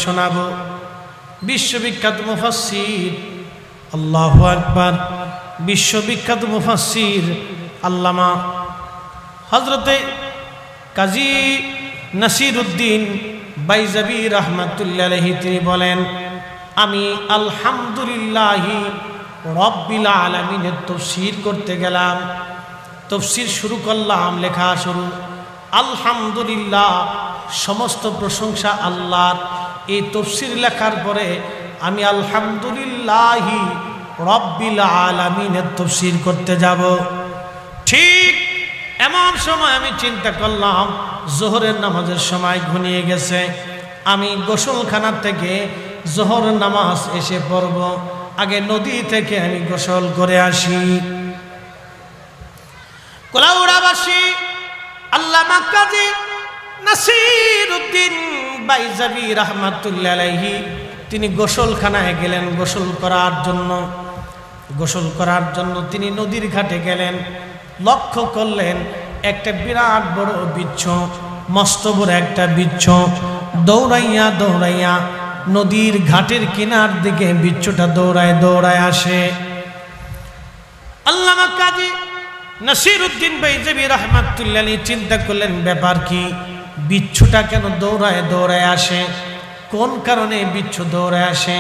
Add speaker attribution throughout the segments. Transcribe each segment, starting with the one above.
Speaker 1: শোনাবো বিশ্ববিখ্যাত মুফাসসির, আল্লাহু আকবার, বিশ্ববিখ্যাত মুফাসসির আল্লামা হযরতে কাজী নাসিরউদ্দিন বাইজাবি রাহমাতুল্লাহি আলাইহি তিনি বলেন, আমি আলহামদুলিল্লাহি রাব্বিল আলামিনের তাফসীর করতে গেলাম। তাফসীর শুরু করলাম, লেখা শুরু আলহামদুলিল্লাহ, সমস্ত প্রশংসা আল্লাহর। এই তাফসীর লেখার পরে আমি আলহামদুলিল্লাহি রাব্বিল আলামিনের তাফসীর করতে যাব। ঠিক এমন সময় আমি চিন্তা করলাম যোহরের নামাজের সময় ঘনিয়ে গেছে, আমি গোসলখানা থেকে যোহর নামাজ এসে পড়ব, আগে নদী থেকে আমি গোসল করে আসি। কোলাউড়াবাসী আল্লামা কাজী নাসিরউদ্দিন বাইজাবি রাহমাতুল্লাহি আলাইহি তিনি গোসলখানায় গেলেন গোসল করার জন্য তিনি নদীর ঘাটে গেলেন। লক্ষ্য করলেন একটা বিরাট বড় বিচ্ছ, মস্ত বড় একটা বিচ্ছ দৌড়াইয়া নদীর ঘাটের কিনার দিকে বিচ্ছুটা দৌড়ায় আসে। আল্লামা কাজী নাসিরউদ্দিন বাইজাবি রাহমাতুল্লাহি আলাইহি চিন্তা করলেন ব্যাপার কি, বিচ্ছুটা কেন দৌড়ায় আসে, কোন কারণে বিচ্ছু দৌড়ায় আসে,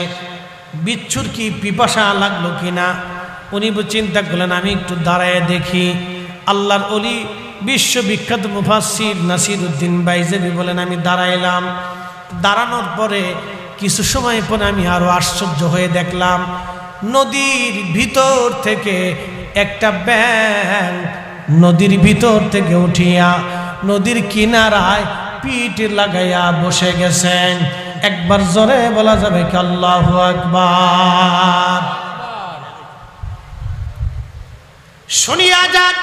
Speaker 1: বিচ্ছুর কি পিপাসা লাগলো কিনা। উনি চিন্তা করলেন আমি একটু দাঁড়ায় দেখি। আল্লাহর ওলি বিশ্ববিখ্যাত মুফাসসির নাসিরউদ্দিন বাইজাবি বলেন, আমি দাঁড়াইলাম। দাঁড়ানোর পরে কিছু সময় পরে আমি আরো আশ্চর্য হয়ে দেখলাম নদীর ভিতর থেকে একটা ব্যাঙ নদীর ভিতর থেকে উঠিয়া নদীর কিনারায় পিঠ লাগাইয়া বসে গেছেন। একবার জোরে বলা যাবে কি আল্লাহু আকবার। শুনিয়া যান,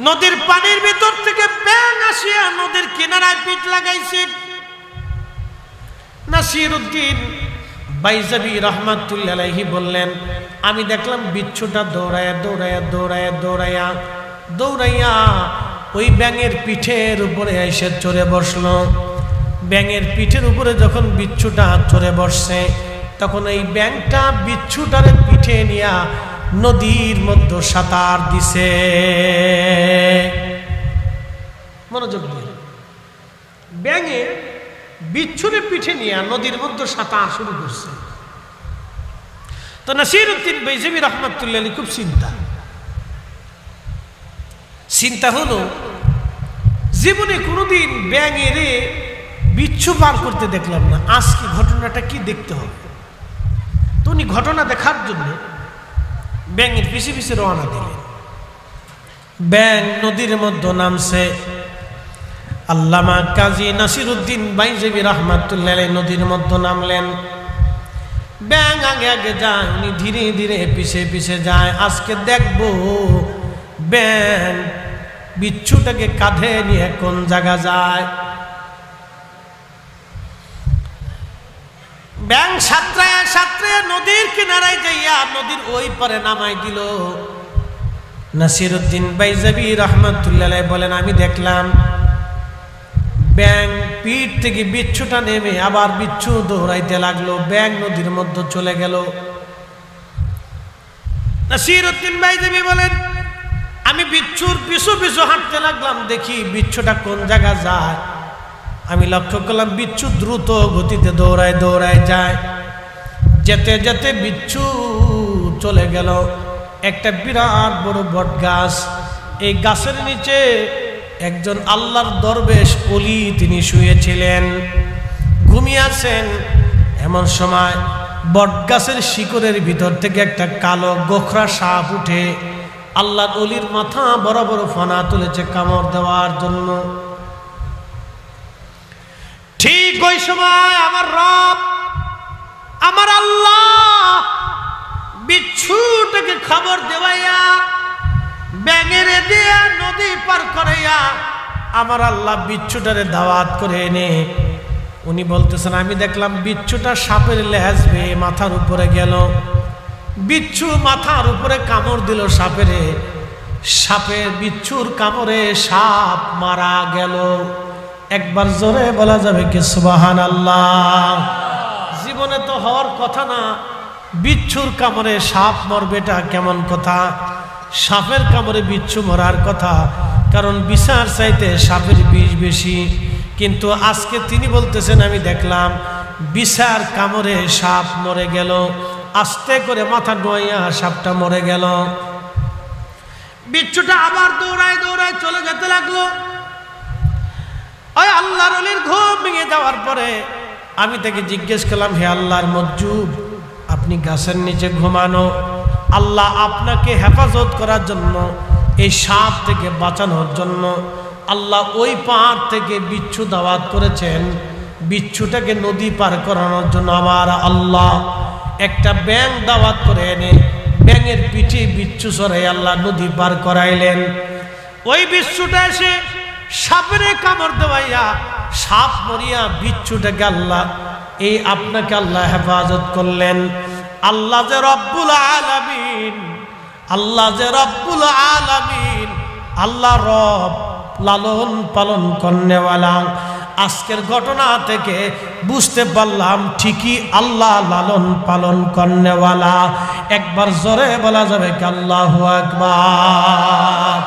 Speaker 1: নদীর পানির ভিতর থেকে ব্যাঙ আসিয়া নদীর কিনারায় পিঠ লাগাইছে। নাসিরউদ্দিন বাইজাবি রাহমাতুল্লাহি আলাইহি বললেন, আমি দেখলাম বিচ্ছুটা দৌড়াইয়া ওই ব্যাঙের পিঠের উপরে এসে চড়ে বসলো। ব্যাঙের পিঠের উপরে যখন বিচ্ছুটা চড়ে বসছে, তখন এই ব্যাঙটা বিচ্ছুটারে পিঠে নিয়া নদীর মধ্যে সাঁতার দিছে। মনোযোগ দিয়ে, ব্যাঙে বিচ্ছুরে পিঠে নিয়ে নদীর মধ্যে সাঁতার শুরু করছে। তো নাসিরউদ্দিন বাইজাবি রাহমাতুল্লাহি আলাইহি খুব চিন্তা হলো, জীবনে কোনোদিন ব্যাঙের বিচ্ছু পার করতে দেখলাম না, আজকে ঘটনাটা কি দেখতে হবে। তো উনি ঘটনা দেখার জন্য ব্যাঙের পিছে রওনা দিলেন। ব্যাঙ নদীর মধ্যে নামছে। আল্লামা কাজী নাসিরউদ্দিন বাইজাবি রাহমাতুল্লাহি আলাইহি নদীর মধ্যে নামলেন। ব্যাঙ আগে যায়, উনি ধীরে পিছে যায়। আজকে দেখবো ব্যাঙ বিচ্ছুটাকে কাঁধে নিয়ে কোন জায়গা যায়। ব্যাঙ সাঁতরায় নদীর কিনারায় যাইয়া নদীর ওই পারে নামাই দিল। নাসিরউদ্দিন বাইজাবি রাহমাতুল্লাহি আলাইহি বলেন, আমি দেখলাম ব্যাঙ পিঠ থেকে বিচ্ছুটা নেমে আবার বিচ্ছু দৌড়াইতে লাগলো। ব্যাঙ নদীর মধ্যে চলে গেল। নাসিরউদ্দিন বাইজাবি বলেন, আমি বিচ্ছুর পিছু হাঁটতে লাগলাম, দেখি বিচ্ছুটা কোন জায়গা যায়। আমি লক্ষ্য করলাম বিচ্ছু দ্রুত গতিতে দৌড়ায় যায়। যেতে বিচ্ছু চলে গেল একটা বিরাট বড় বট গাছ। এই গাছের নিচে একজন আল্লাহর দরবেশ ওলি তিনি শুয়েছিলেন, ঘুমিয়েছেন। এমন সময় বট গাছের শিকড়ের ভিতর থেকে একটা কালো গোখরা সাপ উঠে আল্লাহর ওলির মাথা বড় ফনা তুলেছে কামড় দেওয়ার জন্য। ঠিক ওই সময় আমার রব, আমার আল্লাহ বিচ্ছুটাকে খবর দেওয়াইয়া ব্যাঙের দিয়া নদী পার করাইয়া আমার আল্লাহ বিচ্ছুটারে দাওয়াত করে এনে উনি বলতেছেন, আমি দেখলাম বিচ্ছুটা সাপের লেজ বেয়ে মাথার উপরে গেল। বিচ্ছু মাথার উপরে কামড় দিল সাপের বিচ্ছুর কামড়ে সাপ মারা গেল। একবার জোরে বলা যাবে কি সুবহানাল্লাহ? জীবনে তো হওয়ার কথা না, বিচ্ছুর কামড়ে সাপ মরবেটা কেমন কথা? সাপের কামড়ে বিচ্ছু মরার কথা, কারণ বিচার চাইতে সাপের বিষ বেশি। কিন্তু আজকে তিনি বলতেছেন আমি দেখলাম বিচার কামড়ে সাপ মরে গেল, আস্তে করে মাথা ডোয়াইয়া সাপটা মরে গেল। বিচ্ছুটা আবার দৌড়ায় দৌড়ায় চলে যেতে লাগলো। ওই আল্লাহর ওলির ঘুম ভেঙে যাওয়ার পরে আমি তাকে জিজ্ঞেস করলাম, হে আল্লাহর মজজুব, আপনি গাছের নিচে ঘুমানো, আল্লাহ আপনাকে হেফাজত করার জন্য, এই সাপ থেকে বাঁচানোর জন্য আল্লাহ ওই পাহাড় থেকে বিচ্ছু দাওয়াত করেছেন, বিচ্ছুটাকে নদী পার করানোর জন্য আমার আল্লাহ একটা ব্যাঙ দাওয়াত করে এনে ব্যাঙের পিঠে বিচ্ছু চড়াই আল্লাহ নদী পার করাইলেন। ওই বিচ্ছুটা এসে সাপের কামড় দেওয়াইয়া সাপ মরিয়া বিচ্ছুটাকে আল্লাহ এই আপনাকে আল্লাহ হেফাজত করলেন। আল্লাহ যে রব্বুল আলামিন, আল্লাহ যে রব্বুল আলামিন, আল্লাহ রব লালন পালন করনেওয়ালা। আজকের ঘটনা থেকে বুঝতে পারলাম ঠিকই আল্লাহ লালন পালন করনেওয়ালা। একবার জোরে বলা যাবে কি আল্লাহু আকবার?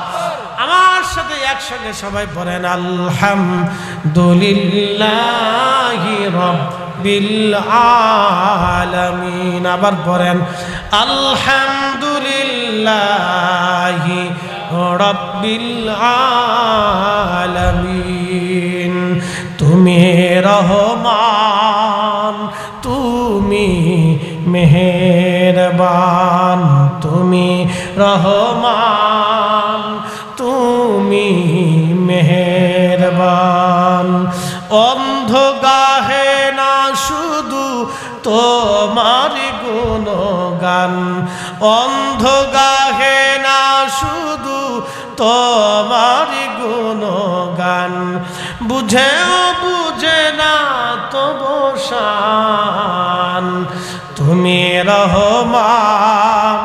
Speaker 1: আমার সাথে একসঙ্গে সবাই পড়েন আলহামদুলিল্লাহি রাব্বিল আলামিন। আবার পড়েন আলহামদুলিল্লাহি রাব্বিল আলামিন। তুমি রহমান, তুমি মেহেরবান, তুমি রহমান, তুমি মেহেরবান। অন্ধ গাহে না শুধু তোমার গুণগান, অন্ধ গাহে না শুধু তোমার গুণগান, বুঝেও বুঝে না তবু শান। তুমি রহমান,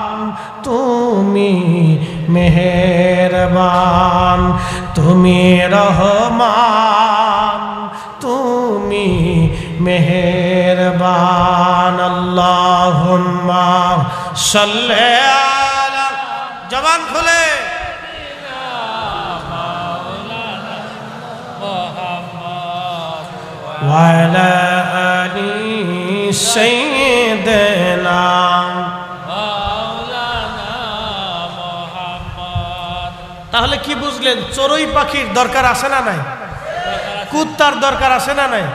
Speaker 1: তুমি মেহেরবান, তুমি রহমান, তুমি মেহেরবান। আল্লাহুম্মা সাল্লি আলা, জবান খুলে ওয়া আলা আলি সাইয়্যিদিনা মাওলানা মুহাম্মদ। তাহলে কি বুঝলেন? চড়ুই পাখির দরকার আছে না নাই? কুত্তার দরকার আছে না নাই?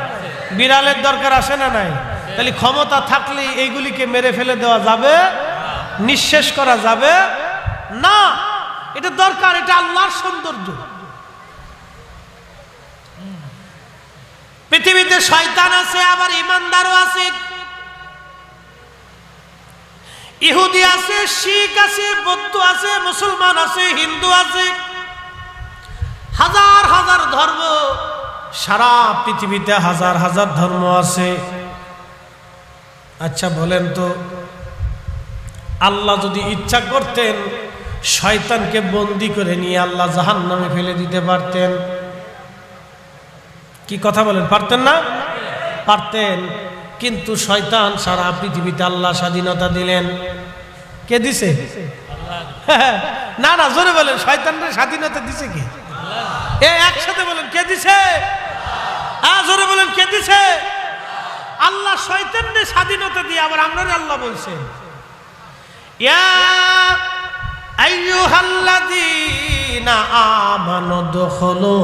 Speaker 1: বিড়ালের দরকার আছে না নাই? তাহলে ক্ষমতা থাকলে এইগুলিকে মেরে ফেলে দেওয়া যাবে? নিঃশেষ করা যাবে না। এটা দরকার, এটা আল্লাহর সৌন্দর্য। পৃথিবীতে শয়তান আছে, আবার ইমানদারও আছে, ইহুদি আছে, শিখ আছে, বৌদ্ধ আছে, মুসলমান আছে, হিন্দু আছে, হাজার হাজার ধর্ম, সারা পৃথিবীতে হাজার হাজার ধর্ম আছে। আচ্ছা বলেন তো, আল্লাহ যদি ইচ্ছা করতেন শয়তানকে বন্দি করে নিয়ে আল্লাহ জাহান্নামে ফেলে দিতে পারতেন? কি কথা বলেন? পারতেন না? পারতেন। কিন্তু শয়তান সারা পৃথিবীতে আল্লাহ স্বাধীনতা দিলেন। কে দিছে? না না, জোরে বলেন, শয়তানকে স্বাধীনতা দিছে কে? একসাথে বলেন, কে দিছে? জোরে বলেন, কে দিছে? আল্লাহ শয়তানকে স্বাধীনতা দিয়ে আবার আমরা আল্লাহ বলছেন, ইয়া আইয়ুহাল্লাযীনা আমানু দুখুলু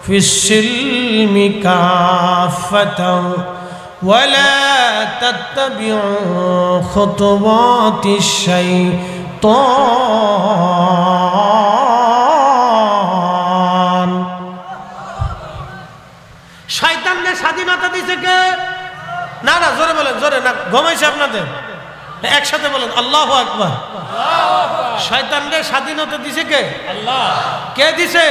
Speaker 1: ফিস-সিলমি কাফাতান ওয়া লা তাত্তাবিউ খুতুওয়াতিশ শাইতান। শয়তানকে স্বাধীনতা দিছে কে? না না, জোরে বলেন, জোরে না, ঘুমাইছে আপনাদের। একসাথে বলেন আল্লাহু আকবার। শয়তানকে স্বাধীনতা দিছে কে? আল্লাহ। কে দিছে?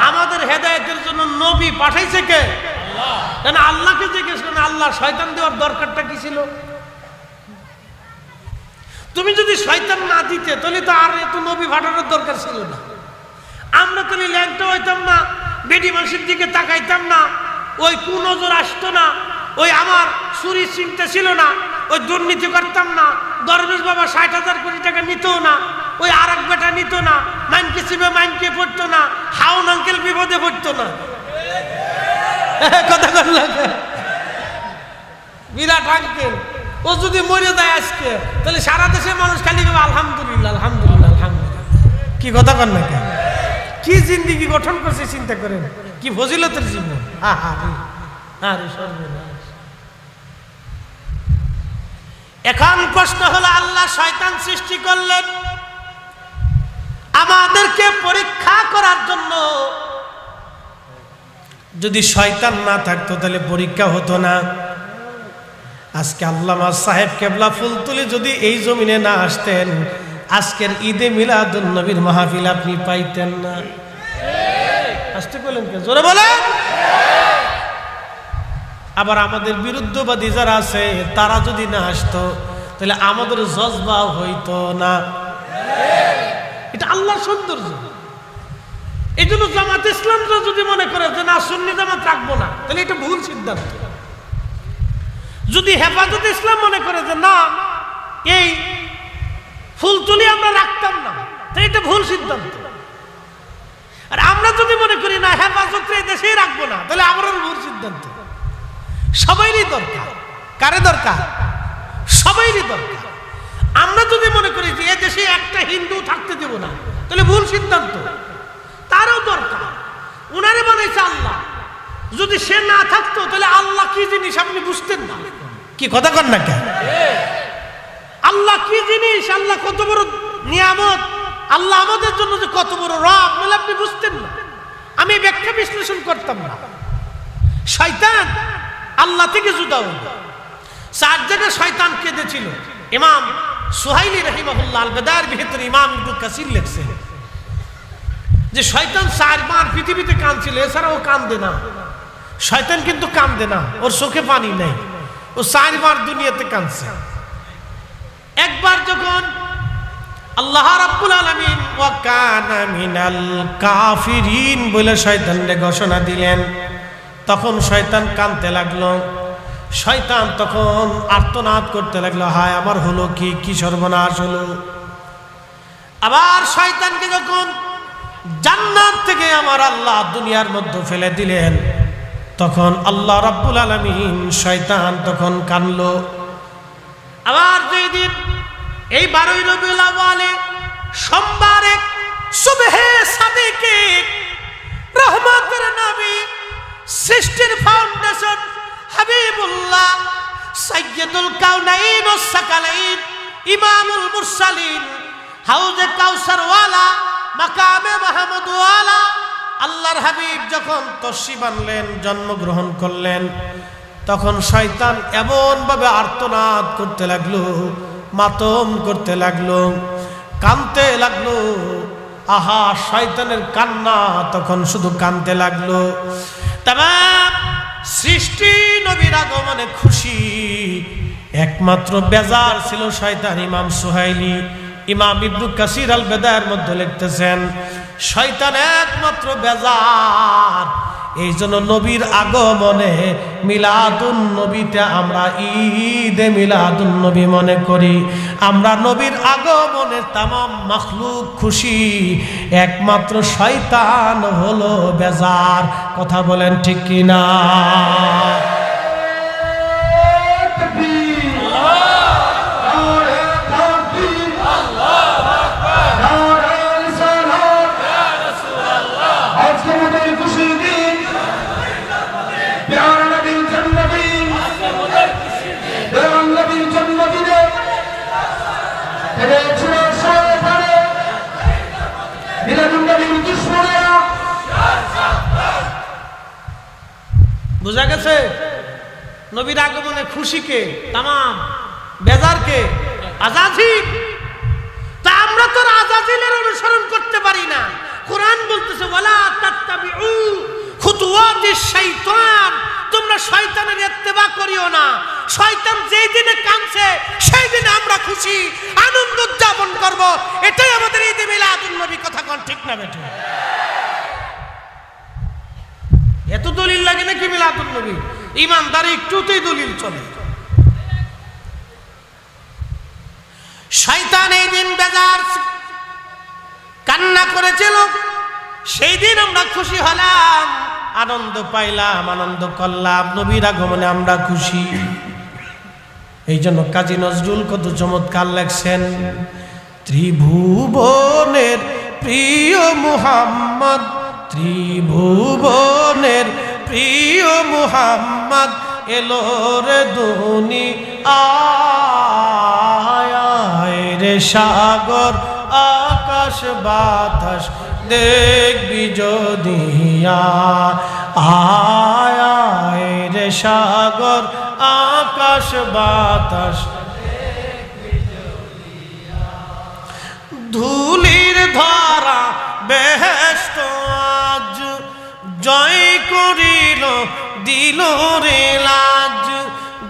Speaker 1: আমাদের হেদায়েতের জন্য নবী পাঠাইছে কে? আল্লাহ। কেন আল্লাহকে জিজ্ঞেস করেন, আল্লাহ শয়তান দেওয়ার দরকারটা কি ছিল? তুমি যদি শয়তান না দিতে তাহলে তো আর এত নবী পাঠানোর দরকার ছিল না। আমরা তাহলে ল্যাংটা হইতাম না বেডি মানুষের দিকে তাকাইতাম না, ওই কুনজর আসতো না, ওই আমার চুরি চিন্তা ছিল না, ওই দুর্নীতি করতাম না, দরবেশ বাবা ৬০,০০০ কোটি টাকা নিত না, ওই আর এক বেটা নিত না, মাইনকে চিবে মাইনকে পড়তো না, হাউন আঙ্কেল বিপদে পড়তো না। কথা কর লাগে বিরাট আঙ্কেল, ও যদি মরে যায় আজকে, তাহলে সারা দেশের মানুষ খালি আলহামদুলিল্লাহ আলহামদুলিল্লাহ আলহামদুলিল্লাহ। কি কথা কর না কেন? কি জিন্দিগি গঠন করছে চিন্তা করেন, কি ফজিলতের জীবন। এখন প্রশ্ন হলো, আল্লাহ শয়তান সৃষ্টি করলেন আমাদেরকে পরীক্ষা করার জন্য। যদি শয়তান না থাকতো তাহলে পরীক্ষা হতো না। আজকে আল্লামা সাহেব কেবলা ফুলতুলি যদি এই জমিনে না আসতেন, আজকের ঈদে মিলাদুন নবীর মাহফিল আপনি পাইতেন না। আসতে বলেন কে? জোরে বলেন। আবার আমাদের বিরুদ্ধবাদী যারা আছে তারা যদি না আসতো তাহলে আমাদের জজবা হইতো না। এটা আল্লাহর সৌন্দর্য। এই জন্য জামাত ইসলামরা যদি মনে করে যে না সুন্নি জামাত রাখবো না, তাহলে এটা ভুল সিদ্ধান্ত। যদি হেফাজত ইসলাম মনে করে যে না এই ফুলতুলি আমরা রাখতাম না, তাহলে এটা ভুল সিদ্ধান্ত। আর আমরা যদি মনে করি না হেফাজত এই দেশেই রাখবো না, তাহলে আমারও ভুল সিদ্ধান্ত। সবাইরই দরকার। কারে দরকার? সবাইরই দরকার। আমরা যদি মনে করি যে এ দেশে একটা হিন্দু থাকতে দেব না, তাহলে ভুল সিদ্ধান্ত। তারও দরকার। উনারে বানাইছে আল্লাহ, যদি সে না থাকতো তাহলে আল্লাহ কি জিনিস আপনি বুঝতেন না। কি কথা কর না কেন? আল্লাহ কি জিনিস, আল্লাহ কত বড় নিয়ামত, আল্লাহ আমাদের জন্য যে কত বড় রব, বলে আপনি বুঝতেন না। আমি ব্যাখ্যা বিশ্লেষণ করতাম না। শয়তান আল্লাহ থেকে জুদা হল। 4 জায়গায় শয়তান কেঁদেছিল। ইমাম সুহাইলি রাহিমাহুল্লাহ আল বাদার ভিতরে ইমাম ইবনে কাসির লিখছেন যে শয়তান 4 বার পৃথিবীতে কাঁদছিল, এছাড়া ও কাঁদে না। শয়তান কিন্তু কাঁদে না, ওর চোখে পানি নেই, ও 4 বার দুনিয়াতে কাঁদছে। একবার যখন আল্লাহ রাব্বুল আলামিন ওয়া কানা মিনাল কাফিরিন বলে শয়তানকে ঘোষণা দিলেন, তখন শয়তান কাঁদতে লাগলো। শয়তান তখন আর্তনাদ করতে লাগলো, হায় আমার হলো কি, কি সর্বনাশ হলো। আবার শয়তানকে যখন জান্নাত থেকে আমার আল্লাহ দুনিয়ার মধ্যে ফেলে দিলেন, তখন আল্লাহ রাব্বুল আলামিন শয়তান তখন কাঁদলো। আবার যেই দিন এই 12 রবিউল আউয়ালে সোমবারে সুবহে সাদিকে রহমতের নবী, সৃষ্টির ফাউন্ডেশন হাবিবুল্লাহ, সাইয়্যিদুল কাউনাইন ওয়াস সাকালাইন, ইমামুল মুরসালিন, হাউজে কাউসার ওয়ালা, মাকামে মাহমুদ ওয়ালা, আল্লাহর হাবিব যখন তশরিফ আনলেন, জন্মগ্রহণ করলেন, তখন শয়তান এমন ভাবে আর্তনাদ করতে লাগলো, মাতম করতে লাগলো, কাঁদতে লাগলো। আহা, শয়তানের কান্না তখন শুধু কাঁদতে লাগলো। তামাম সৃষ্টি নবীর আগমনে খুশি, একমাত্র বেজার ছিল শয়তান। ইমাম সুহাইলি ইমাম ইবনে কাসির আল বাদার মধ্যে লিখতেছেন শয়তান একমাত্র বেজার। এই জন্য নবীর আগমনে মিলাদুন নবীতে আমরা ঈদে মিলাদুন নবী মনে করি। আমরা নবীর আগমনে তামাম মাখলুক খুশি, একমাত্র শয়তান হলো বেজার। কথা বলেন ঠিক কিনা? বুঝা গেছে? নবীর আগমনে খুশিকে তামাম, বেজারকে আজাজিল। তা আমরা তো আজাজিলের অনুসরণ করতে পারি না। কোরআন বলতেছে ওয়ালা তাত্তাবিউ খুতুওয়াতিশ শাইতান, তোমরা শয়তানের ইত্তেবা করিও না। শয়তান যেই দিনে কাঁদছে সেই দিনে আমরা খুশি আনন্দ উদযাপন করব, এটাই আমাদের ঈদে মিলাদুন নবী। কথা কোন ঠিক না বেঠিক? এত দলিল লাগে নাকি মিলাদুন নবী? ইমানদারি একটুতেই দলিল চলে। শয়তান এই দিন বেজার কান্না করেছিল, সেই দিন আমরা খুশি হলাম, আনন্দ পাইলাম, আনন্দ করলাম, নবীর আগমনে আমরা খুশি। এই জন্য কাজী নজরুল কত চমৎকার লেখছেন, ত্রিভুবনের প্রিয় মুহাম্মদ, ত্রিভুবনের প্রিয় মুহাম্মদ এলো রে দুনিয়ায় রে, সাগর আকাশ বাতাস দেখবি যদি আয় রে, সাগর আকাশ বাতাস ধুলির ধরা বেহেশত আজ জয় করিল দিল রে লাজ,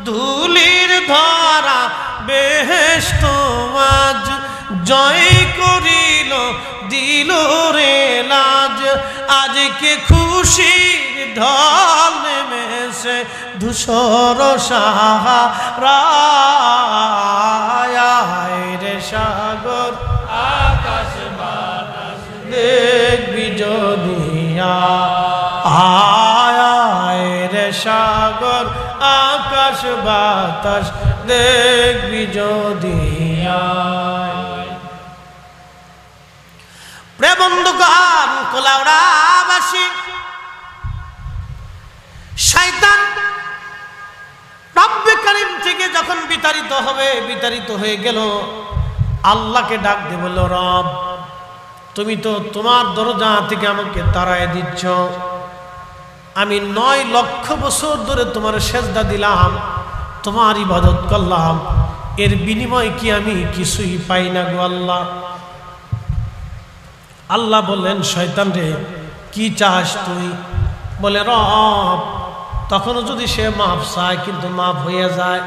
Speaker 1: ধুলির ধরা বেহেশত আজ জয় করিল দিল রে লাজ, আজকে খুশির ঢল নেমেছে ধূসর সাহারায় রে, সাগর আকাশ বাতাস দেখবি যদি আয় রে, সাগর আকাশ বাতাস দেখবি যদি প্রেমবন্ধুগণ কোলাউড়াবাসী, শয়তান রব্বে কারীম থেকে যখন বিতাড়িত হয়ে গেল, আল্লাহকে ডাক দিয়ে বলল, রব তুমি তো তোমার দরজা থেকে আমাকে তাড়ায় দিচ্ছ, আমি 9 লক্ষ বছর ধরে তোমার সেজদা দিলাম, তোমার ইবাদত করলাম, এর বিনিময়ে কি আমি কিছুই পাই না গো আল্লাহ? আল্লাহ বললেন, শয়তান রে কি চাস তুই? বলে, রব তখনও যদি সে মাফ চায় কিন্তু মাফ হয়ে যায়।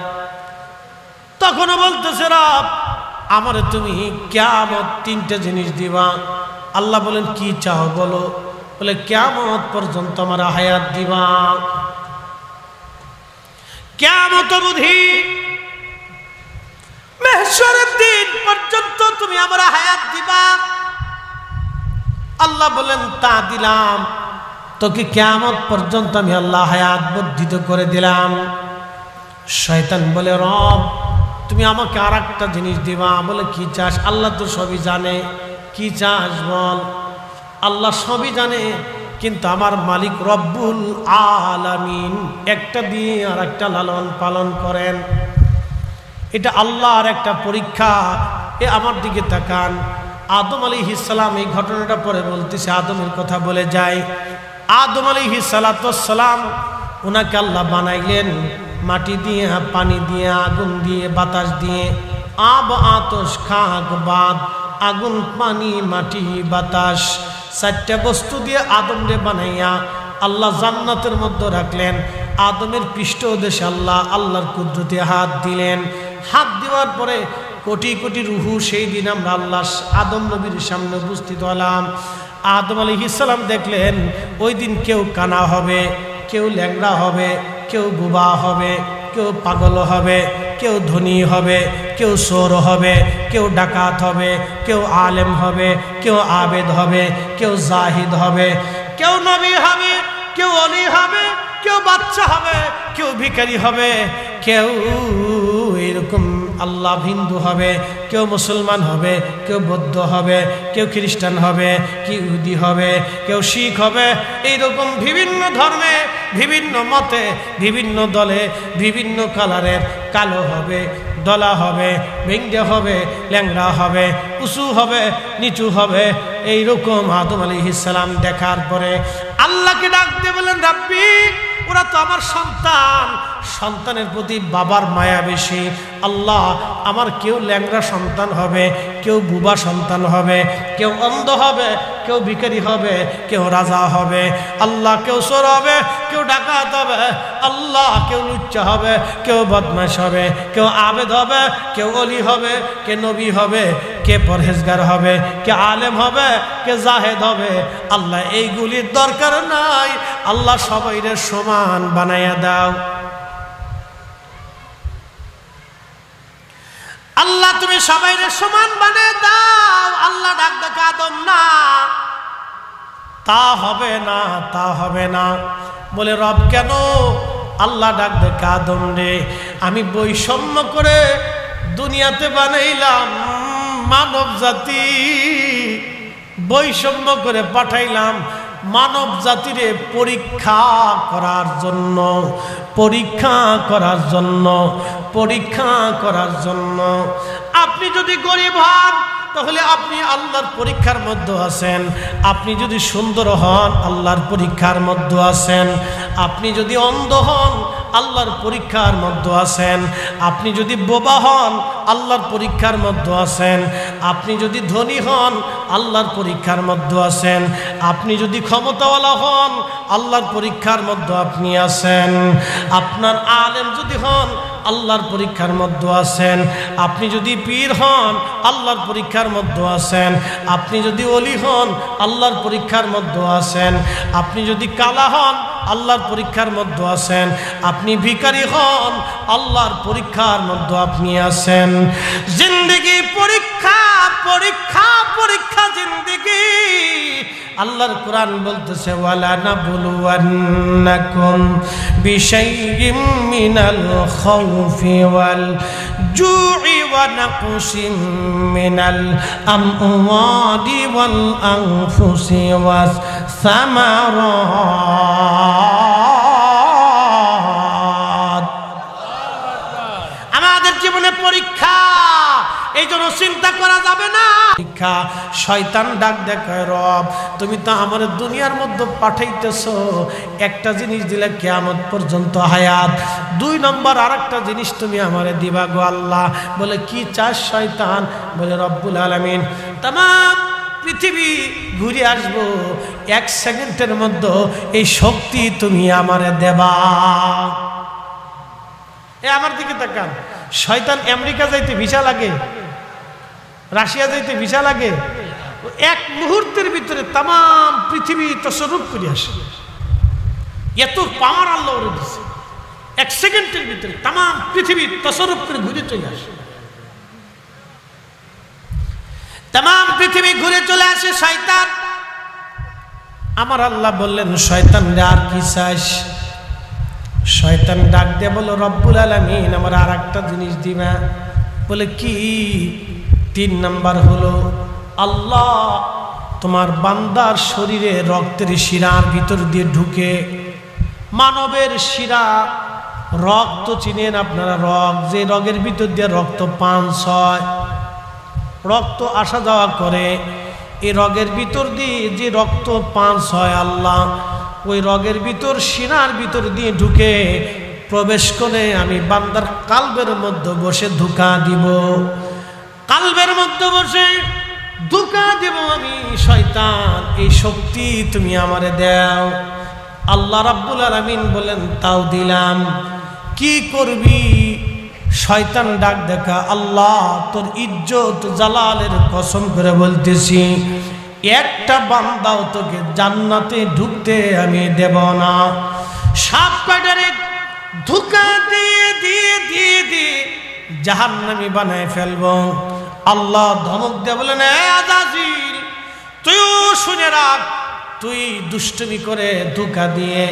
Speaker 1: তখনও বলতেছে, রব আমারে তুমি কিয়ামত 3টে জিনিস দিবা। আল্লাহ বলেন, কি চাও বলো? বলে, কিয়ামত পর্যন্ত আমার হায়াত দিবা, কিয়ামত অবধি মাহশরের দিন পর্যন্ত তুমি আমার হায়াত দিবা। আল্লাহ বলেন, তা দিলাম, তোকে কিয়ামত পর্যন্ত আমি আল্লাহ হায়াত বর্ধিত করে দিলাম। শয়তান বলে, রব তুমি আমাকে আর একটা জিনিস দিবা। বলে, কি চাস? আল্লাহ তো সবই জানে, কি চাস বল? আল্লাহ সবই জানে, কিন্তু আমার মালিক রব্বুল আলামিন একটা দিয়ে আর একটা লালন পালন করেন, এটা আল্লাহর একটা পরীক্ষা। এ আমার দিকে তাকান, আদম আলাইহিস সালাম, এই ঘটনাটা পরে বলতেছে, আদমের কথা বলে যায়। আদম আলাইহিস সালাম ওনাকে আল্লাহ বানাইলেন মাটি দিয়ে, পানি দিয়ে, আগুন দিয়ে, বাতাস দিয়ে, আব আতশ খাক বাদ, আগুন পানি মাটি বাতাস, 4টা বস্তু দিয়ে আদমরে বানাইয়া আল্লাহ জান্নাতের মধ্যে রাখলেন। আদমের পৃষ্ঠদেশে আল্লাহর কুদরতে হাত দিলেন। হাত দেওয়ার পরে কোটি কোটি রুহু সেই দিন আমরা আল্লাহ আদম নবীর সামনে উপস্থিত হলাম। আদম আলাইহিস সালাম দেখলেন ওই দিন কেউ কানা হবে, কেউ ল্যাংড়া হবে, কেউ বুবা হবে, কেউ পাগল হবে, কেউ ধনী হবে, কেউ চোর হবে, কেউ ডাকাত হবে, কেউ আলেম হবে, কেউ আবেদ হবে, কেউ জাহিদ হবে, কেউ নবী হবে, কেউ অলি হবে, কেউ বাচ্চা হবে, কেউ ভিখারি হবে, কেউ এরকম আল্লাহ হিন্দু হবে, কেউ মুসলমান হবে, কেউ বৌদ্ধ হবে, কেউ খ্রিস্টান হবে, কেউ ইহুদি হবে, কেউ শিখ হবে। এইরকম বিভিন্ন ধর্মে, বিভিন্ন মতে, বিভিন্ন দলে, বিভিন্ন কালারের, কালো হবে, দলা হবে, ভেঙ্গে হবে, ল্যাংড়া হবে, উঁচু হবে, নিচু হবে। এইরকম আদম আলাইহিস সালাম দেখার পরে আল্লাহকে ডাক দিয়ে বলেন, রাব্বি ওরা তো আমার সন্তান, সন্তানের প্রতি বাবার মায়া বেশি। আল্লাহ আমার কেউ ল্যাংড়া সন্তান হবে, কেউ বুবা সন্তান হবে, কেউ অন্ধ হবে, কেউ ভিখারি হবে, কেউ রাজা হবে, আল্লাহ কেউ চোর হবে, কেউ ডাকাত হবে, আল্লাহ কেউ লুচ্চা হবে, কেউ বদমাশ হবে, কেউ আবেদ হবে, কেউ অলি হবে, কেউ নবী হবে, কে পরহেজগার হবে, কে আলেম হবে, কে জাহেদ হবে। আল্লাহ এইগুলির দরকার নাই, আল্লাহ সবাইরে সমান বানাইয়া দাও। আল্লাহ তুমি সবাইরে সমান বানিয়ে দাও। আল্লাহ ডাক ডাক আদম না, তা হবে না, তা হবে না। বলে রব কেন? আল্লাহ ডাক ডাক আদম রে, আমি বৈষম্য করে দুনিয়াতে বানাইলাম মানব জাতি, বৈষম্য করে পাঠাইলাম মানব জাতিরে পরীক্ষা করার জন্য, পরীক্ষা করার জন্য, পরীক্ষা করার জন্য। আপনি যদি গরিব হন তাহলে আপনি আল্লাহর পরীক্ষার মধ্যে আছেন। আপনি যদি সুন্দর হন আল্লাহর পরীক্ষার মধ্যে আছেন। আপনি যদি অন্ধ হন আল্লাহর পরীক্ষার মধ্যে আছেন। আপনি যদি বোবা হন আল্লাহর পরীক্ষার মধ্যে আছেন। আপনি যদি ধনী হন আল্লাহর পরীক্ষার মধ্যে আছেন। আপনি যদি ক্ষমতাওয়ালা হন আল্লাহর পরীক্ষার মধ্যে আপনি আছেন। আপনার আলেম যদি হন আল্লাহর পরীক্ষার মধ্যে আছেন। আপনি যদি পীর হন আল্লাহর পরীক্ষার মধ্যে আছেন। আপনি যদি ওলি হন আল্লাহর পরীক্ষার মধ্যে আছেন। আপনি যদি কালা হন আল্লাহর পরীক্ষার মধ্যে আছেন। আপনি ভিখারি হন আল্লাহর পরীক্ষার মধ্যে আপনি আছেন। জিন্দেগি পরীক্ষা, পরীক্ষা, পরীক্ষা জিন্দেগি। আল্লাহর কোরআন বলতেছে ওয়ালা নাবলুওয়ান্নাকুম বিশাইইম মিনাল খাউফি ওয়াল জুই ওয়া নাকসিম মিনাল আমওয়ালি ওয়াল আনফুসি ওয়াস সামারাত। আমাদের জীবনে পরীক্ষা, এই জন্য চিন্তা করা যাবে না। পরীক্ষা, শয়তান ডাক দেখায় রব তুমি তো আমার দুনিয়ার মধ্যে পাঠাইতেছো, একটা জিনিস দিলে কিয়ামত পর্যন্ত হায়াত, 2 নম্বর আরেকটা জিনিস তুমি আমারে দিবা গো আল্লাহ। বলে কি চাস শয়তান? বলে রব্বুল আলামিন तमाम পৃথিবী ঘুরে আসবো, 1 সেকেন্ডের মধ্যে এই শক্তি তুমি আমারে দেবা। এ আমার দিকে তাকান, শয়তান আমেরিকা যাইতে ভিসা লাগে, রাশিয়া যাইতে ভিসা লাগে, 1 মুহূর্তের ভিতরে তাম পৃথিবী তসরুফ করে আসে। এত পাওয়ার আল্লাহ ওরে দিছে, 1 সেকেন্ডের ভিতরে তাম পৃথিবী তসরুফ করে ঘুরে চলে আসে। তাম পৃথিবী ঘুরে চলে আসে শয়তান। আমার আল্লাহ বললেন শয়তান রে আর কি চাস? শয়তান ডাক দিয়ে বলো রব্বুল আলামিন আমার আর একটা জিনিস দিবা। বলে কি? 3 নাম্বার হলো আল্লাহ তোমার বান্দার শরীরে রক্তের শিরার ভিতর দিয়ে ঢুকে, মানবের শিরা রক্ত চিনেন আপনারা, রক্ত যে রগের ভিতর দিয়ে রক্ত পাঞ্চ হয়, রক্ত আসা যাওয়া করে, এই রগের ভিতর দিয়ে যে রক্ত পাঞ্চ হয় আল্লাহ ওই রগের ভিতর শিরার ভিতর দিয়ে ঢুকে প্রবেশ করে আমি বান্দার কালবের মধ্যে বসে ধোঁকা দিব, কালবের মধ্যে বসে ধোঁকা দেব আমি। শয়তান এই শক্তি তুমি আমারে দাও। আল্লাহ রাব্বুল আলামিন বলেন তাও দিলাম। কি করবি? শয়তান ডাক দেখা আল্লাহ তোর ইজ্জত জালালের কসম করে বলতেছি একটা বান্দাও তোকে জান্নাতে ঢুকতে আমি দেব না। সাপ কাটারে ধোঁকা দিয়ে দিয়ে দিয়ে দিয়ে জাহান্নামী বানায় ফেলবো। আল্লাহ ধমক দিয়ে বলেন এ আজাজিল তুইও শুনে রাখ, তুই দুষ্টুমি করে ধোঁকা দিয়ে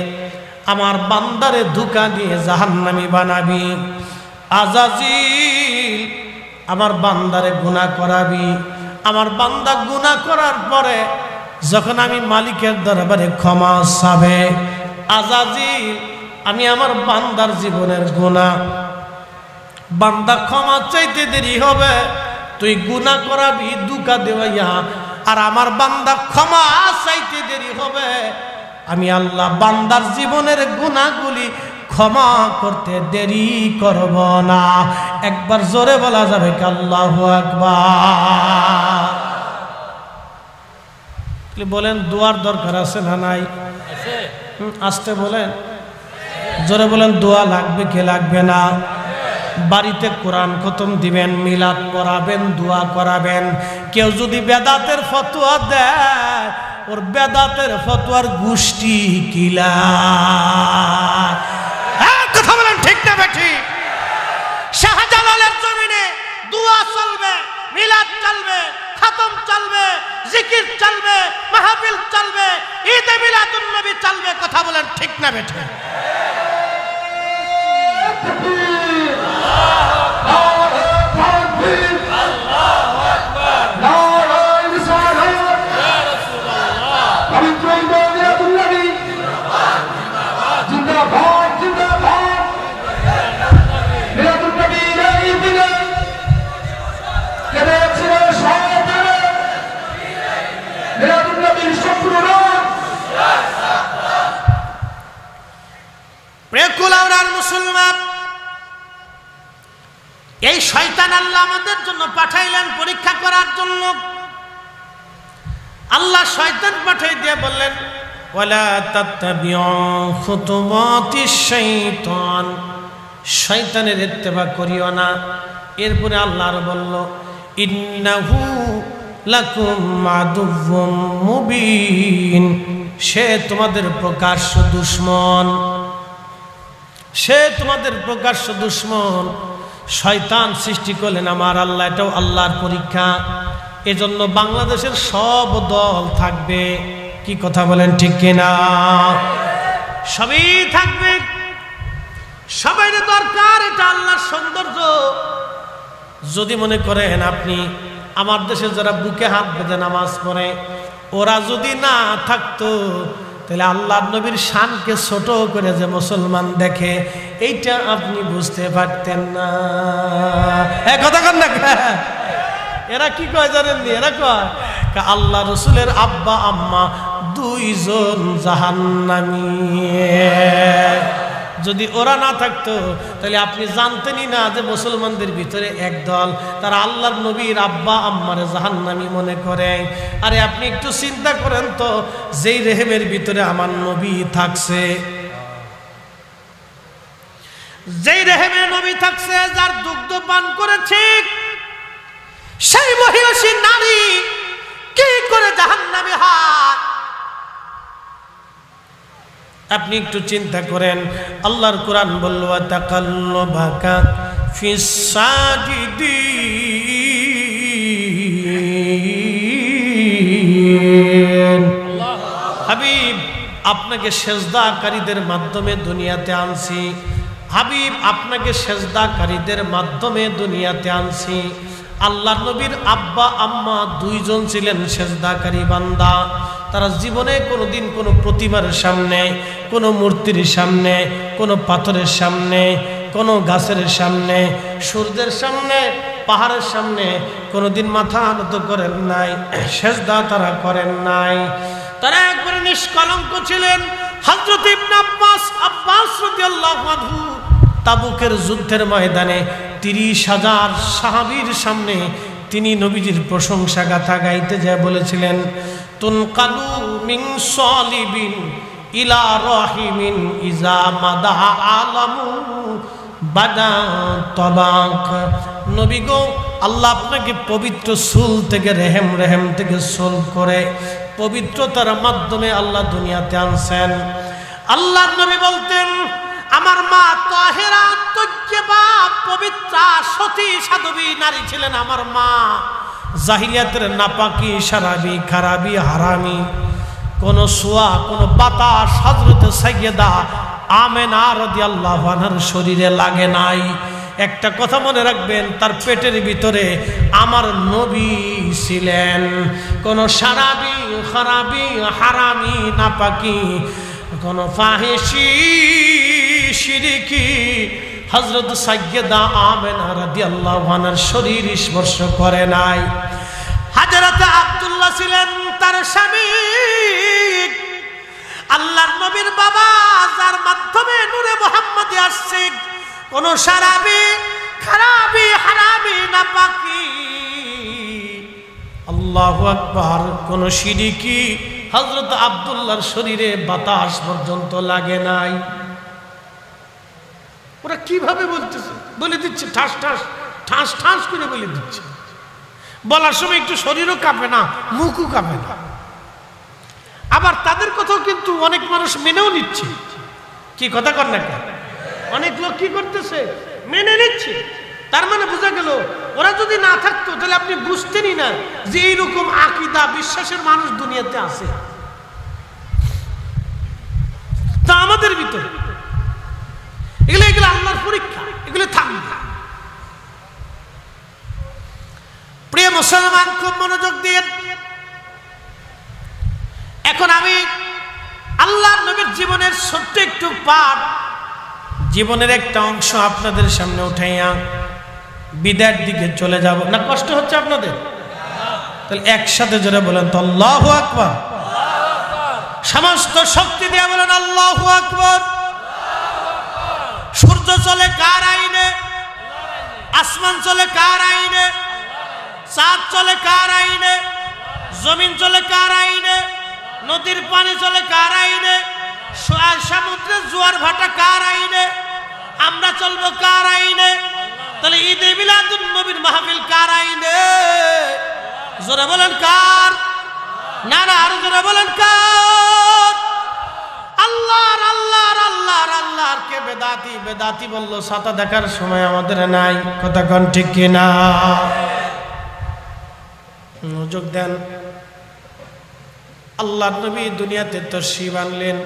Speaker 1: আমার বান্দারে ধোঁকা দিয়ে জাহান্নামী বানাবি। আজাজিল আমার বান্দারে গুনাহ করাবি। আমার বান্দা গুনাহ করার পরে যখন আমি মালিকের দরবারে ক্ষমা চাবে, আজাজিল আমি আমার বান্দার জীবনের গুনাহ, বান্দা ক্ষমা চাইতে দেরি হবে, তুই গুনাহ করাবি ধোঁকা দেওয়াইয়া, আর আমার বান্দা ক্ষমা চাইতে দেরি হবে, আমি আল্লাহ বান্দার জীবনের গুনাহগুলি ক্ষমা করতে দেরি করব না। একবার জোরে বলা যাবে কি আল্লাহু আকবার? বলেন দোয়ার দরকার আছে না নাই? আসতে বলেন, জোরে বলেন দোয়া লাগবে কি লাগবে না? বাড়িতে কোরআন খতম দিবেন, মিলাদ পড়াবেন, দোয়া করাবেন। কেউ যদি বেদাতের ফতোয়া দেয়, ওর বেদাতের ফতোয়ার গোষ্ঠী কিলা। কথা বলেন ঠিক না বেঠি? শাহজালালের জমিনে দোয়া চলবে, মিলাদ চলবে, খতম চলবে, জিকির চলবে, মাহফিল চলবে, ঈদে মিলাদুন নবী চলবে। কথা বলেন ঠিক না বেঠি? মুসলমান, এই শয়তান আল্লাহ আমাদের জন্য পাঠাইলেন পরীক্ষা করার জন্য। আল্লাহ শয়তান পাঠাই দিয়ে বললেন, ওয়ালা তাত্তাবিউ খুতুওয়াতিশ শাইতান, শয়তানের ইত্তেবা করিও না। এরপরে আল্লাহ আর বলল, ইন্নাহু লাকুম আদুউম মুবিন, সে তোমাদের প্রকাশ্য দুশমন, সে তোমাদের প্রকাশ্য দুশমন। শয়তান সৃষ্টি করলেন আমার আল্লাহ, এটাও আল্লাহর পরীক্ষা। এজন্য বাংলাদেশের সব দল থাকবে। কি কথা বলেন ঠিক কিনা? সবই থাকবে, সবাই দরকার। এটা আল্লাহর সৌন্দর্য। যদি মনে করেন আপনি আমার দেশে যারা বুকে হাত বেঁধে নামাজ পড়ে, ওরা যদি না থাকতো তাহলে আল্লাহর নবীর শানকে ছোট করে যে মুসলমান দেখে, এইটা আপনি বুঝতে পারতেন না। কথা কন না? এরা কি কয় জানেননি? এরা কয় আল্লাহ রসুলের আব্বা আম্মা দুইজন জাহান্নামী। যদি ওরা না থাকতো তাহলে আপনি জানতেনই না যে মুসলমানদের ভিতরে একদল তারা আল্লাহর নবীর আব্বা আম্মারে জাহান্নামী মনে করে। আরে আপনি একটু চিন্তা করেন তো, যেই রেহেমের ভিতরে আমার নবী থাকছে, যেই রেহেমে নবী থাকছে, যার দুগ্ধ পান করেছে, সেই মহিষী নারী কি করে জাহান্নামী হয়? আপনি একটু চিন্তা করেন। আল্লাহর কোরআন বলল, তাকাল্লুবাকা ফিস সাজিদিন, হাবিব আপনাকে সেজদাকারীদের মাধ্যমে দুনিয়াতে আনছি। হাবিব আপনাকে সেজদাকারীদের মাধ্যমে দুনিয়াতে আনছি। আল্লাহর নবীর আব্বা আম্মা দুইজন ছিলেন সেজদাকারী বান্দা। তারা জীবনে কোনোদিন কোনো প্রতিমার সামনে, কোনো মূর্তির সামনে, কোনো পাথরের সামনে, কোনো গাছের সামনে, সূর্যের সামনে, পাহাড়ের সামনে কোনোদিন মাথা নত করেন নাই, সেজদা তারা করেন নাই। তারা একবারে নিষ্কলঙ্ক ছিলেন। হযরত ইবনে আব্বাস রাদিয়াল্লাহু আনহু তাবুকের যুদ্ধের ময়দানে 30,000 সাহাবীর সামনে তিনি নবীজির প্রশংসা গাথা গাইতে যায় বলেছিলেন, তুনকালু মিন সালিবিন ইলা রাহিমিন ইজা মাদা আলামু বাদা তবাক। নবী গো, আল্লাহ আপনাকে পবিত্র চুল থেকে, রেহেম থেকে চুল করে পবিত্রতার মাধ্যমে আল্লাহ দুনিয়াতে আনছেন। আল্লাহর নবী বলতেন, আমার মা তাহেরা তৈয়্যিবা পবিত্রা সতী সাধবী নারী ছিলেন আমার মা। জাহিলিয়াতের নাপাকি, শারাবি, খারাবি, হারামি, কোন সোয়া, কোন বাতাস হযরত সাইয়্যেদা আমেনা রাদিয়াল্লাহু আনহার শরীরে লাগে নাই। একটা কথা মনে রাখবেন, তার পেটের ভিতরে আমার নবী ছিলেন। কোন শারাবি, খারাবি, হারামি, নাপাকি, কোন ফাহিশি, শিরকি হযরত সাইয়্যেদা আমেনা রাদিয়াল্লাহু আনহার শরীর স্পর্শ করে নাই। হযরত আব্দুল্লাহ ছিলেন তার স্বামী, আল্লাহর নবীর বাবা, যার মাধ্যমে নূরে মুহাম্মদী আসছে। কোন শারাবি, খারাবি, হারামি, নাপাকি, আল্লাহু আকবার, কোন শিরকি হযরত আব্দুল্লাহর শরীরে বাতাস পর্যন্ত লাগে নাই। ওরা কিভাবে বলতেছে, বলে দিচ্ছে ঠাস ঠাস ঠাস ঠাস করে বলে দিচ্ছে। বলার সময় একটু শরীরও কাঁপে না, মুখও কাঁপে না। আবার তাদের কথাও কিন্তু অনেক মানুষ মেনেও নিচ্ছে। কি কথা কর না, অনেক লোক কি করতেছে, মেনে নিচ্ছে। তার মানে বোঝা গেল ওরা যদি না থাকতো তাহলে আপনি বুঝতেনই না যে এইরকম আকীদা বিশ্বাসের মানুষ দুনিয়াতে আছে। তা আমাদের ভিতরে এগুলো এগুলো আল্লাহর পরীক্ষা, এগুলো থাকবে। প্রিয় মুসলমান, খুব মনোযোগ দিয়ে এখন আমি আল্লাহর নবীর জীবনের ছোট্ট একটু পাঠ, জীবনের একটা অংশ আপনাদের সামনে উঠাইয়া বিদায়ের দিকে চলে যাব। না কষ্ট হচ্ছে আপনাদের? তাহলে একসাথে জোরে বলেন তো আল্লাহু আকবার। সমস্ত শক্তি দিয়ে বলেন আল্লাহু আকবার। সূর্য চলে কার আইনে? আসমান চলে কার আইনে? চাঁদ চলে কার আইনে? জমিন চলে কার আইনে? নদীর পানি চলে কার আইনে? সমুদ্রের জোয়ার ভাটা কার আইনে? আমরা চলবো কার আইনে? তাহলে ঈদে মিলাদুন নবীর মাহফিল কার আইনে? জোরে বলেন কার? না না, আরো জোরে বলেন কার? আল্লাহর আল্লাহর আল্লাহর আল্লাহর। কে বেদাতি? বেদাতি বললো ছাতা দেখার সময় আমাদের নাই। কথা কোন ঠিক কিনা? মনোযোগ দেন। আল্লাহর নবী দুনিয়াতে তাশরীফ আনলেন।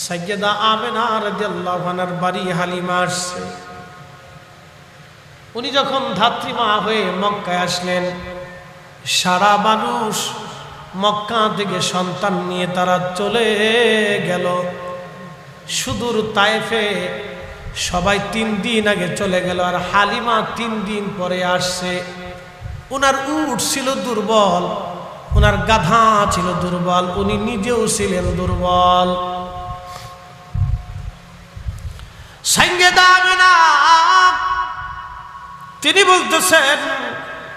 Speaker 1: সাইয়্যিদা আমেনা রাদিয়াল্লাহু আনহার বাড়ি হালিমা আসছে। উনি যখন ধাত্রীমা হয়ে মক্কায় আসলেন, সারা মানুষ মক্কা থেকে সন্তান নিয়ে তারা চলে গেল সুদূর তায়েফে। সবাই 3 দিন আগে চলে গেল, আর হালিমা 3 দিন পরে আসছে। ওনার উট ছিল দুর্বল, ওনার গাধা ছিল দুর্বল, উনি নিজেও ছিলেন দুর্বল। সাইয়্যিদা আমেনা তিনি বলতেছেন,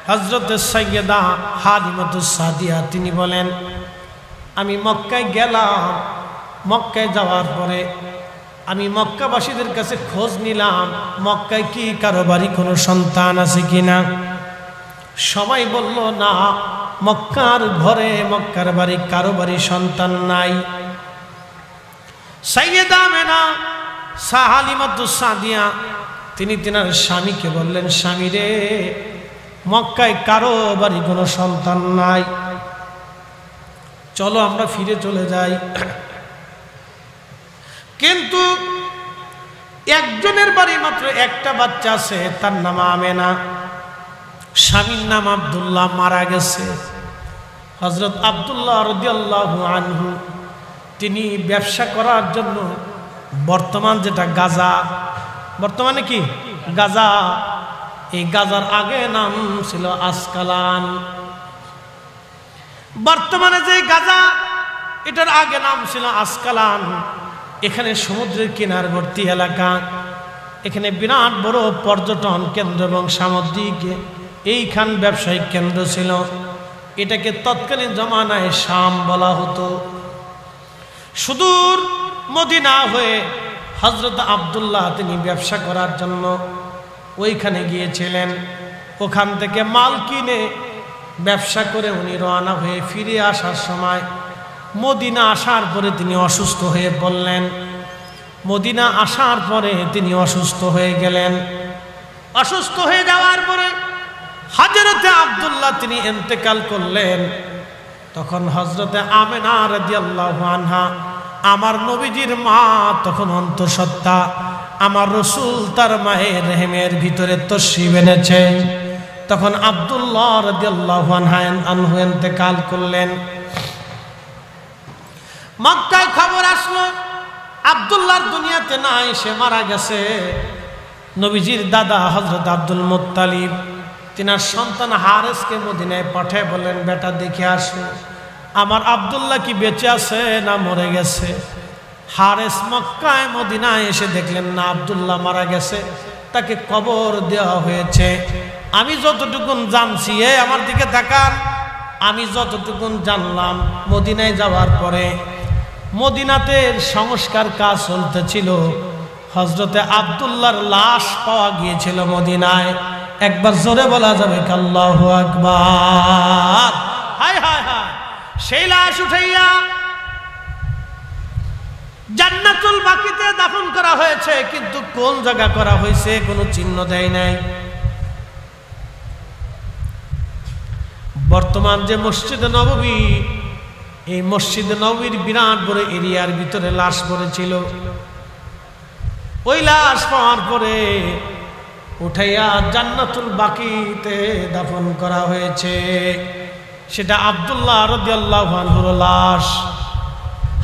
Speaker 1: হযরত সাইয়্যিদা হালিমাতুস সাদিয়া তিনি বলেন, আমি মক্কায় গেলাম। মক্কায় যাওয়ার পরে আমি মক্কাবাসীদের কাছে খোঁজ নিলাম মক্কায় কি কারো বাড়ি কোনো সন্তান আছে কিনা। সবাই বলল না, মক্কার ঘরে মক্কার বাড়ি কারো বাড়ি সন্তান নাই। সাইয়্যিদা আমেনা হালিমাতুস সাদিয়া তিনি তিনার স্বামীকে বললেন, স্বামী রে, মক্কায় কারো বাড়ি কোনো সন্তান নাই, চলো আমরা ফিরে চলে যাই। কিন্তু একজনের বাড়ি মাত্র একটা বাচ্চা আছে, তার নাম আমেনা। স্বামীর নাম আব্দুল্লাহ, মারা গেছে। হযরত আব্দুল্লাহ রাদিয়াল্লাহু আনহু তিনি ব্যবসা করার জন্য বর্তমান যেটা গাজা, বর্তমানে কি গাজা, এই গাজার আগে নাম ছিল আসকালান। বর্তমানে যে গাজা, এটার আগে নাম ছিল আসকালান। এখানে সমুদ্রের কিনারবর্তী এলাকা, এখানে বিরাট বড় পর্যটন কেন্দ্র এবং সামুদ্রিক এইখান ব্যবসায়িক কেন্দ্র ছিল। এটাকে তৎকালীন জমানায় শাম বলা হতো। সুদূর মদিনা হয়ে হযরত আব্দুল্লাহ তিনি ব্যবসা করার জন্য ওইখানে গিয়েছিলেন। ওখান থেকে মাল কিনে ব্যবসা করে উনি রওনা হয়ে ফিরে আসার সময় মদিনা আসার পরে তিনি অসুস্থ হয়ে পড়লেন। মদিনা আসার পরে তিনি অসুস্থ হয়ে গেলেন। অসুস্থ হয়ে যাওয়ার পরে হযরতে আব্দুল্লাহ তিনি ইন্তেকাল করলেন। তখন হযরতে আমেনা রাদিয়াল্লাহু আনহা, আমার নবীজির মা তখন অন্তঃসত্ত্বা, আমার রাসূল তার মায়ের রেহেমের ভিতরে তাশরীফ এনেছেন। তখন আব্দুল্লাহ রাদিয়াল্লাহু আনহু ইন্তেকাল করলেন। মক্কায় খবর আসলো আব্দুল্লাহর দুনিয়াতে নাই, সে মারা গেছে। নবীজির দাদা হযরত আব্দুল মুত্তালিব তিনার সন্তান হারেসকে মদিনায় পাঠায় বললেন, বেটা দেখে আসো আমার আব্দুল্লাহ কি বেঁচে আছে না মরে গেছে। হারেস মক্কায় মদিনায় এসে দেখলেন না, আব্দুল্লাহ মারা গেছে, তাকে কবর দেওয়া হয়েছে। আমি যতটুকুন জানছি, আমার দিকে তাকান, আমি যতটুকুন জানলাম, মদিনায় যাওয়ার পরে মদিনাতে সংস্কার কাজ চলতেছিল। হযরতে আব্দুল্লাহর লাশ পাওয়া গিয়েছিল মদিনায়। একবার জোরে বলা যাবে কি আল্লাহু আকবার? হায় হায় হায়! সেই লাশ উঠাইয়া জান্নাতুল বাকিতে দাফন করা হয়েছে, কিন্তু কোন জায়গা করা হয়েছে কোনো চিহ্ন দেয় নাই। বর্তমান যে মসজিদে নববী, এই মসজিদে নববীর বিরাট বড় এরিয়ার ভিতরে লাশ পড়েছিল। ওই লাশ পাওয়ার পরে উঠাইয়া জান্নাতুল বাকিতে দাফন করা হয়েছে। সেটা আব্দুল্লাহ রাদিয়াল্লাহু আনহুর লাশ।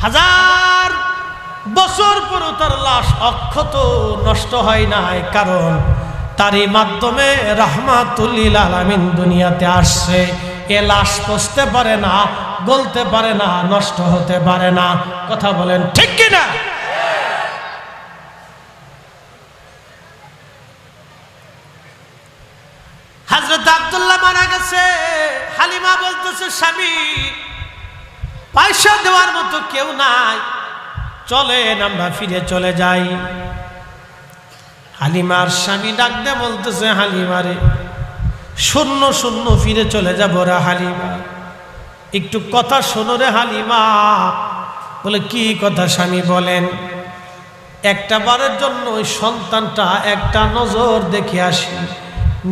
Speaker 1: হাজার বছর পর তার লাশ অক্ষত নষ্ট হয় নাই, কারণ তারই মাধ্যমে রাহমাতুল লিল আলামিন দুনিয়াতে আসছে। এ লাশ পচতে পারে না, গলতে পারে না, নষ্ট হতে পারে না। কথা বলেন ঠিক কিনা? হযরত আব্দুল্লাহ মারা গেছে। হালিমা বলতেছে, স্বামী পয়সা দেওয়ার মতো কেউ নাই, চলেন আমরা ফিরে চলে যাই। হালিমার স্বামী ডাক দিয়ে বলতেছে, হালিমারে শূন্য শূন্য ফিরে চলে যাব রে হালিমা, একটু কথা শোনো রে হালিমা। বলে কি কথা স্বামী বলেন? একটা বারের জন্য ওই সন্তানটা একটা নজর দেখে আসি,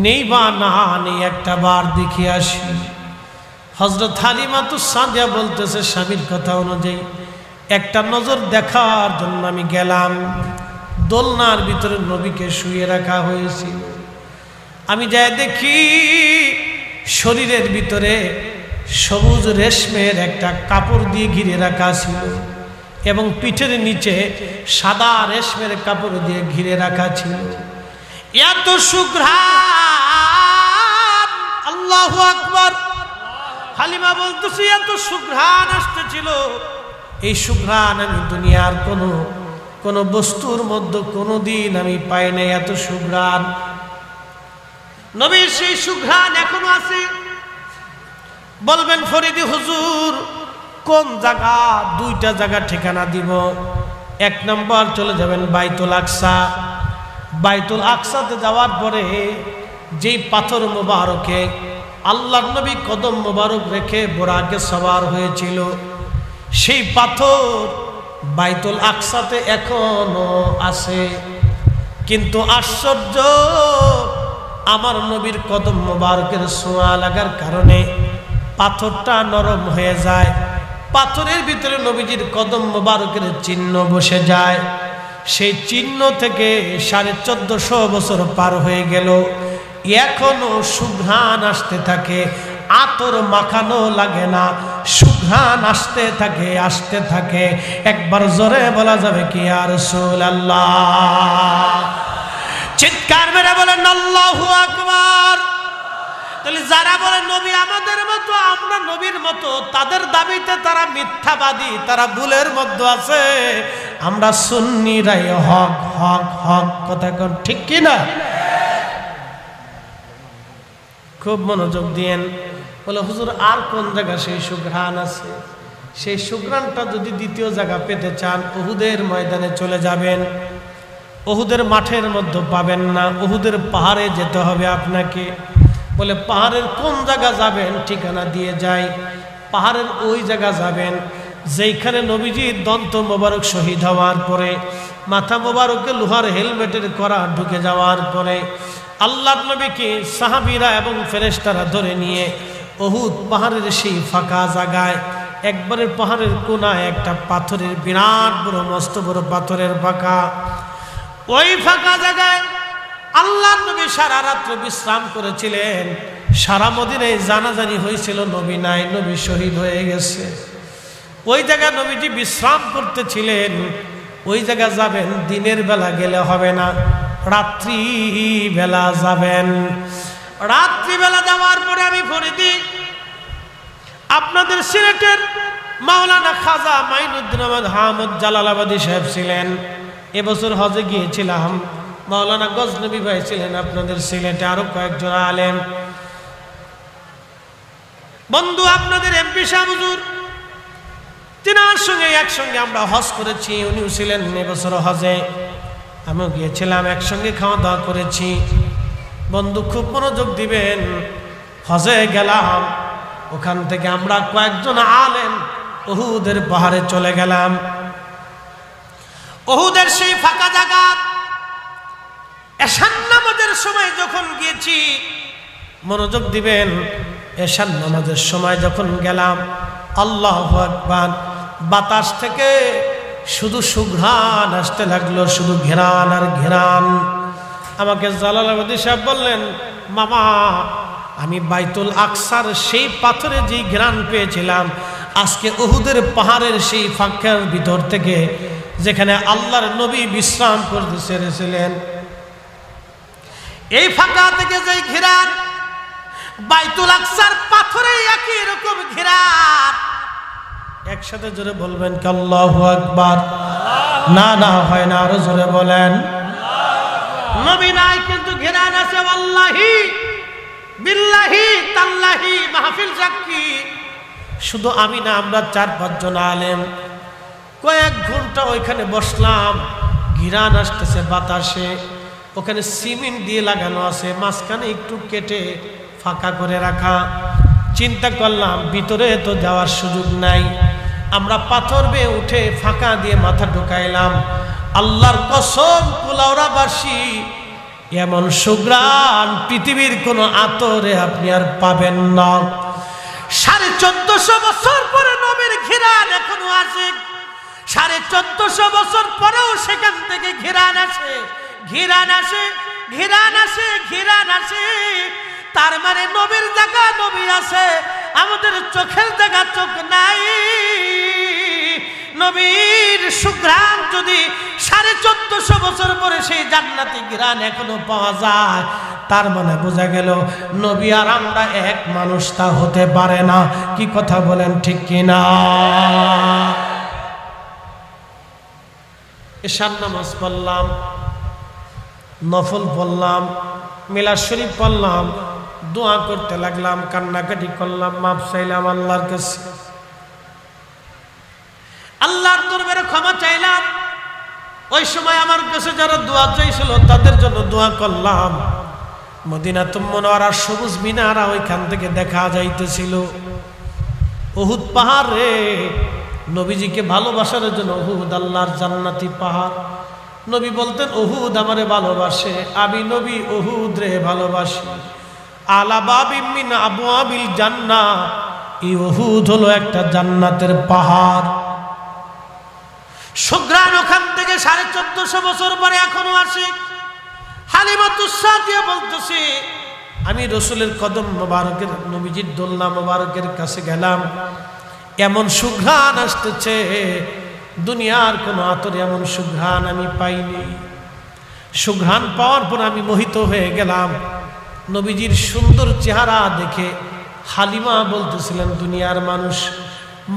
Speaker 1: নেই বা না নেই একটা বার দেখে আসি। হযরত হালিমাতুস সাদিয়া বলতেছে, স্বামীর কথা অনুযায়ী একটা নজর দেখার জন্য আমি গেলাম। দোলনার ভিতরে নবীকে শুয়ে রাখা হয়েছিল। আমি যাই দেখি শরীরের ভিতরে সবুজ রেশমের একটা কাপড় দিয়ে ঘিরে রাখা ছিল, এবং পিঠের নিচে সাদা রেশমের কাপড় দিয়ে ঘিরে রাখা ছিল। এত সুঘ্রাণ! আল্লাহু আকবার! হালিমা বলতেছে, এত সুঘ্রাণ আসতেছিল, এই সুঘ্রাণ আমি দুনিয়ার কোন বস্তুর মধ্যে কোনোদিন আমি পাই নাই। এত সুঘ্রাণ, নবীর সেই সুঘ্রাণ এখনো আছে। বলবেন ফরিদি হুজুর কোন জায়গা? দুইটা জায়গা ঠিকানা দিব। এক নম্বর চলে যাবেন বাইতুল আকসা। বাইতুল আকসাতে যাওয়ার পরে যেই পাথর মোবারকে আল্লাহর নবী কদম মোবারক রেখে বোরাকে সওয়ার হয়েছিল, সেই পাথর বাইতুল আকসাতে এখনো আছে। কিন্তু আশ্চর্য, আমার নবীর কদম মোবারকের ছোঁয়া লাগার কারণে পাথরটা নরম হয়ে যায়। পাথরের ভিতরে নবীজির কদম মোবারকের চিহ্ন বসে যায়। সেই চিহ্ন থেকে 1450 বছর পার হয়ে গেল, এখনো সুঘ্রাণ আসতে থাকে। আতর মাখানো লাগে না, সুঘ্রাণ আসতে থাকে। একবার জোরে বলা যাবে কি ইয়া রাসূলুল্লাহ? চিৎকার মেরে বলেন আল্লাহু আকবার! তাহলে যারা বলে নবী আমাদের মতো, আমরা নবীর মতো, তাদের দাবিতে তারা মিথ্যাবাদী, তারা ভুলের মধ্যে আছে। আমরা সুন্নিরাই হক হক হক। কথা কোন ঠিক কিনা? খুব মনোযোগ দিয়েন। বলে হুজুর আর কোন জায়গা সেই সুঘ্রাণ আছে? সেই সুঘ্রাণটা যদি দ্বিতীয় জায়গা পেতে চান, উহুদের ময়দানে চলে যাবেন। উহুদের মাঠের মধ্যে পাবেন না, উহুদের পাহাড়ে যেতে হবে আপনাকে। বলে পাহাড়ের কোন জায়গা যাবেন? ঠিকানা দিয়ে যাই। পাহাড়ের ওই জায়গা যাবেন যেইখানে নবীজির দন্ত মোবারক শহীদ হওয়ার পরে, মাথা মোবারকে লোহার হেলমেটের করা ঢুকে যাওয়ার পরে আল্লাহর নবীকে সাহাবীরা এবং ফেরেশতারা ধরে নিয়ে উহুদ পাহাড়ের সেই ফাঁকা জায়গায়, একবারে পাহাড়ের কোনায় একটা পাথরের বিরাট বড় মস্ত বড় পাথরের ফাঁকা, ওই ফাঁকা জায়গায় আল্লাহর নবী সারা রাত্র বিশ্রাম করেছিলেন। সারা মদিনায় জানাজানি হয়েছিল নবী নাই, নবী শহীদ হয়ে গেছে। ওই জায়গায় নবীজি বিশ্রাম করতেছিলেন। ওই জায়গা যাবেন, দিনের বেলা গেলে হবে না, রাত্রি বেলা যাবেন। রাত্রি বেলা যাওয়ার পরে আমি ফরিদি আপনাদের সিলেটের মাওলানা খাজা মাইনুদ্দিন আহমদ জালালাবাদী সাহেব ছিলেন। এবছর হজে গিয়েছিলাম। মাওলানা গজনবী ভাই ছিলেন আপনাদের সিলেটে, আরো কয়েকজন আলেম বন্ধু, আপনাদের এমপি সাহেব হুজুর, তিনার সঙ্গে একসঙ্গে আমরা হজ করেছি। উনিও ছিলেন এবছর হজে। আমিও গিয়েছিলাম, একসঙ্গে খাওয়া দাওয়া করেছি। বন্ধু খুব মনোযোগ দিবেন, হজে গেলাম, ওখান থেকে আমরা কয়েকজন আলেম উহুদের পাহাড়ে চলে গেলাম। উহুদের সেই ফাঁকা জায়গা, এশার নামাজের সময় যখন গিয়েছি, মনোযোগ দিবেন, এশার নামাজের সময় যখন গেলাম, আল্লাহু আকবার, বাতাস থেকে শুধু সুঘ্রাণ আসতে লাগলো, শুধু ঘেরান আর ঘেরান। আমাকে জালালাবাদী সাহেব বললেন, মামা আমি বাইতুল আকসার সেই পাথরে যে ঘ্রাণ পেয়েছিলাম, আজকে উহুদের পাহাড়ের সেই ফাঁকার ভিতর থেকে, যেখানে আল্লাহর নবী বিশ্রাম করতে ছেড়েছিলেন, এই ফাঁকা থেকে যে ঘ্রাণ, বাইতুল আকসার পাথরে একই রকম ঘ্রাণ। একসাথে জোরে বলবেন কি আল্লাহু আকবার? না না হয় না, আরো জোরে বলেন। নবী নাই কিন্তু ঘ্রাণ আছে। আল্লাহি বিল্লাহি তাল্লাহি, মাহফিল সাক্ষী। শুধু আমি না, আমরা 4-5 জন আলেম কয়েক ঘন্টা ওইখানে বসলাম। ঘ্রাণ আসতেছে বাতাসে, ওখানে সিমেন্ট দিয়ে লাগানো আছে, মাঝখানে একটু কেটে ফাঁকা করে রাখা। চিন্তা করলাম ভিতরে তো যাওয়ার সুযোগ নাই, আমরা পাথর বেয়ে উঠে ফাঁকা দিয়ে মাথা ঢুকাইলাম। আল্লাহর কসম, কুলাউড়াবাসী, এমন সুঘ্রাণ পৃথিবীর কোনো আতরে আপনি আর পাবেন না। 1450 বছর পরে নবীর ঘ্রাণ এখনো আছে। 1450 বছর পরেও সেখান থেকে ঘ্রাণ আসে, ঘ্রাণ আসে, ঘ্রাণ আসে, ঘ্রাণ আসে। তার মানে নবীর জায়গা নবী আছে, আমাদের চোখের জায়গা চোখ নাই। নবীর সুঘ্রাণ যদি 1450 বছর পরে সেই জান্নাতি ঘ্রাণ এখনো পাওয়া যায়, তার মানে বোঝা গেল নবী আর আমরা এক মানুষ, তা হতে পারে না। কি কথা বলেন, ঠিক কিনা? এশার নামাজ পড়লাম, নফল পড়লাম, মিলাদ শরীফ পড়লাম, দোয়া করতে লাগলাম, কান্নাকাটি করলাম, মাপ চাইলাম আল্লাহর কাছে, আল্লাহর দরবারে ক্ষমা চাইলাম। ওই সময় আমার কাছে যারা দোয়া চাইছিল তাদের জন্য দোয়া করলাম। মদিনাতুল মুনাওয়ারার সবুজ মিনারা ওইখান থেকে দেখা যাইতেছিল। উহুদ পাহাড়ে নবীজিকে ভালোবাসার জন্য, উহুদ আল্লাহর জান্নাতি পাহাড়। নবী বলতেন, উহুদ আমারে ভালোবাসে, আমি নবী উহুদ রে ভালোবাসি। আলা বাবিম মিন আবওয়াবিল জান্নাহ, এই উহুদ হলো একটা জান্নাতের পাহাড়। সুঘ্রাণ ওখান থেকে 1450 বছর পরে এখনো আসে। হালিমাতুস সাদিয়া বলতেছে, আমি রসুলের কদম মোবারকের, নবীজির দোলনা মোবারকের কাছে গেলাম, এমন সুঘ্রাণ আসতেছে, দুনিয়ার কোনো আতরে এমন সুঘ্রাণ আমি পাইনি। সুঘ্রাণ পাওয়ার পর আমি মোহিত হয়ে গেলাম। নবীজির সুন্দর চেহারা দেখে হালিমা বলতেছিলেন, দুনিয়ার মানুষ,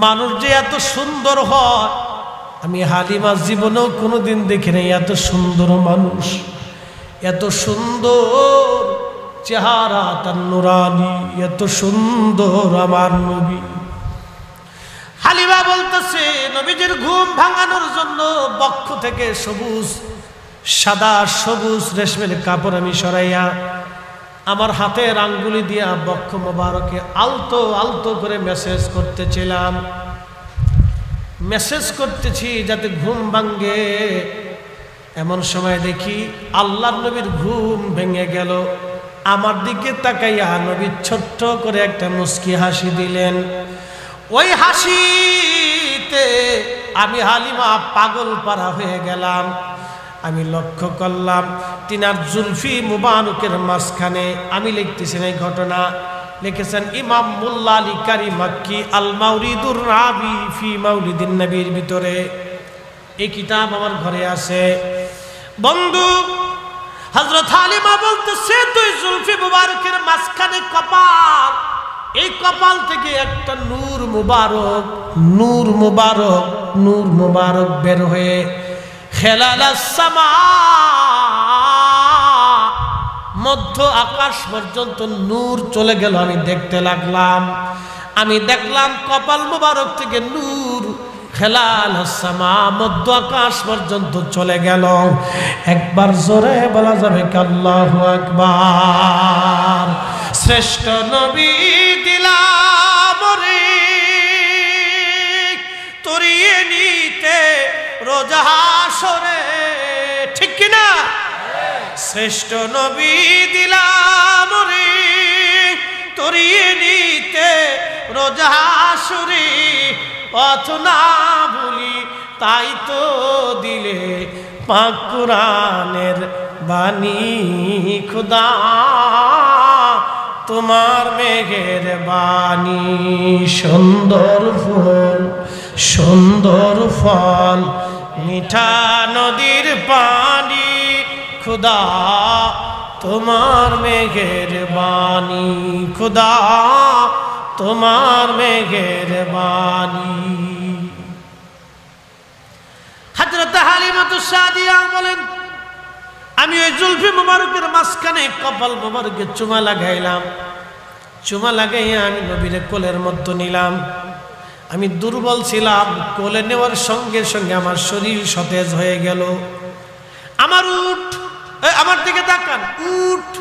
Speaker 1: মানুষ যে এত সুন্দর হয়, আমি হালিমা জীবনেও কোনোদিন দেখি নাই এত সুন্দর মানুষ, এত সুন্দর চেহারা তার নুরানি, এত সুন্দর আমার নবী। হালিমা বলতেছে, নবীজির ঘুম ভাঙানোর জন্য বক্ষ থেকে সবুজ, সাদা সবুজ রেশমের কাপড় আমি সরাইয়া আমার হাতের আঙ্গুলি দিয়া বক্ষ মোবারকে আলতো আলতো করে মেসেজ করতেছিলাম। মেসেজ করতেছি যাতে ঘুম ভাঙ্গে। এমন সময় দেখি আল্লাহর নবীর ঘুম ভেঙে গেল। আমার দিকে তাকাইয়া নবী ছোট্ট করে একটা মুস্কি হাসি দিলেন। ওই হাসিতে আমি হালিমা পাগল পারা হয়ে গেলাম। আমি লক্ষ্য করলাম তিনার জুলফি মুবারকের মাঝখানে, আমি লিখতেছি এই ঘটনা, লিখেছেন ইমাম মুল্লা আলী কারি মাক্কি আল মাউরিদুর রাবি ফি মাউলিদিন নবীর ভিতরে। এই কিতাব আমার ঘরে আছে। বন্ধু, হযরত হালিমা বলতেছে, তুই জুলফি মুবারকের মাঝখানে কপাল, এই কপাল থেকে একটা নূর মুবারক, নূর মুবারক, নূর মুবারক বের হয়ে খেলালাস সামা, মধ্য আকাশ পর্যন্ত নূর চলে গেল। আমি দেখতে লাগলাম, আমি দেখলাম কপাল মুবারক থেকে নূর খেলাল সামা, মধ্য আকাশ পর্যন্ত চলে গেল। একবার জোরে বলা যাবে কি আল্লাহু আকবার। শ্রেষ্ঠ নবী দিলাম রে তরিয়ে নিতে রোজা হাসরে, ঠিক কিনা? শ্রেষ্ঠ নবী দিলাম রে তরিয়ে নিতে রোজা হাসরে, পথ না ভুলি তাই তো দিলে পাক কুরআনের বাণী। খুদা তোমার মেঘের বাণী, সুন্দর ফুল সুন্দর ফল মিঠা নদীর পানি, খুদা তোমার মেঘের বাণী, খুদা তোমার মেঘের বাণী। হযরত হালিমাতুস সাদিয়া বলেন, আমি ওই জুলফি মুবারকের মাঝখানে কপাল মুবারকে চুমা লাগাইলাম। চুমা লাগাইয়া আমি নবীর কোলের মধ্যে নিলাম। আমি দুর্বল ছিলাম, কোলে নেওয়ার সঙ্গে সঙ্গে আমার শরীর সতেজ হয়ে গেল। আমার উট, আমার দিকে তাকান, উট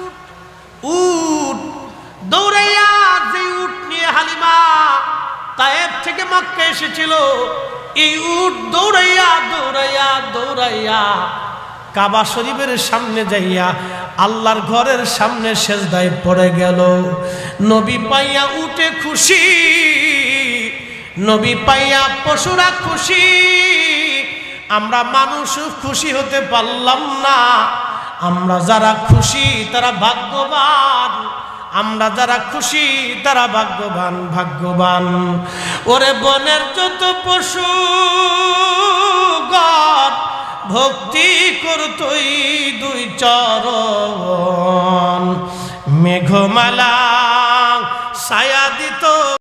Speaker 1: উট দৌড়াইয়া, যে উট নিয়ে হালিমা তায়েব থেকে মক্কা এসেছিল, এই উট দৌড়াইয়া দৌড়াইয়া দৌড়াইয়া কাবা শরীফের সামনে যাইয়া আল্লাহর ঘরের সামনে সেজদায় পড়ে গেল। নবী পাইয়া উঠে খুশি, নবী পাইয়া পশুরা খুশি, আমরা মানুষ খুশি হতে পারলাম না। আমরা যারা খুশি তারা ভাগ্যবান, আমরা যারা খুশি তারা ভাগ্যবান, ভাগ্যবান। ওরে বনের যত পশু গণ ভক্তি করতই দুই চরণ, মেঘমালা